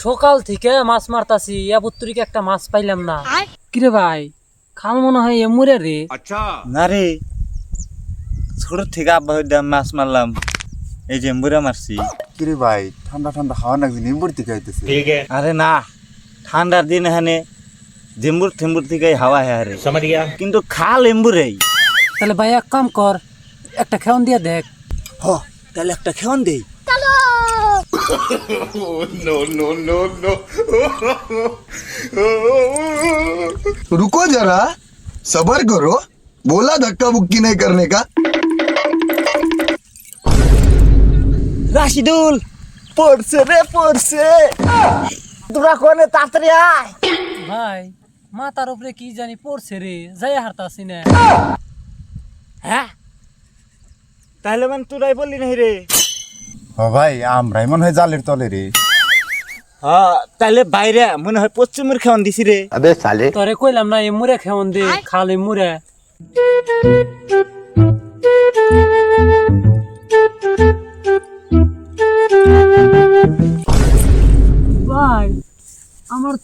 সকাল থেকে মাছ মারতাছি ইয়াবুত্তরিকে একটা মাছ পাইলাম না। কিরে ভাই, খাল মনে হয় এমুরে রে। না রে, ছোট থেকে আব্বা হইতে মাছ মারলাম, এই যে এম্বুরা মারছি। কিরে ভাই, ঠান্ডা ঠান্ডা হাওয়া নাকি নিম্বুর থেকে আইতেছে। আরে না, ঠান্ডার দিন এখানে জেম্বুর থেম্বুর থেকে হাওয়া হারে, কিন্তু খাল এম্বুরেই। তাহলে ভাই এক কাম কর, একটা খেয়ন দিয়ে দেখ। তাহলে একটা খেওয়ান দেই। रुको जरा, सबर करो। बोला धक्का बुक्की नहीं करने का। রাশিদুল পড়ছে রে, পড়ছে। তোরা কোনে তাড়াতাড়ি আয়। ভাই মাথার উপরে কি জানি পড়ছে রে, যাই হারতাছি না। হ্যাঁ, তাহলে মানে তোরাই বললি নাই রে। ও ভাই, আমরাই মনে হয় জালের তলে রে। হ্যাঁ, তাহলে বাইরে মনে হয় পশ্চিমের খেওয়ান দিছি রে। তোরে কইলাম না এমুরে খেয়ন দে, খাল এমুরে। ভাই আমার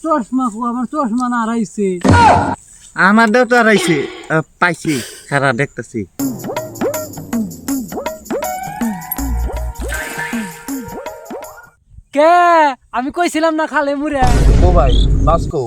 চশমা না হারাইছে। আমার দেও তো আড়াইছে, পাইছি, খারা দেখতেছি। কে আমি কইছিলাম না খাল এমুরে। ও ভাই, বাসকো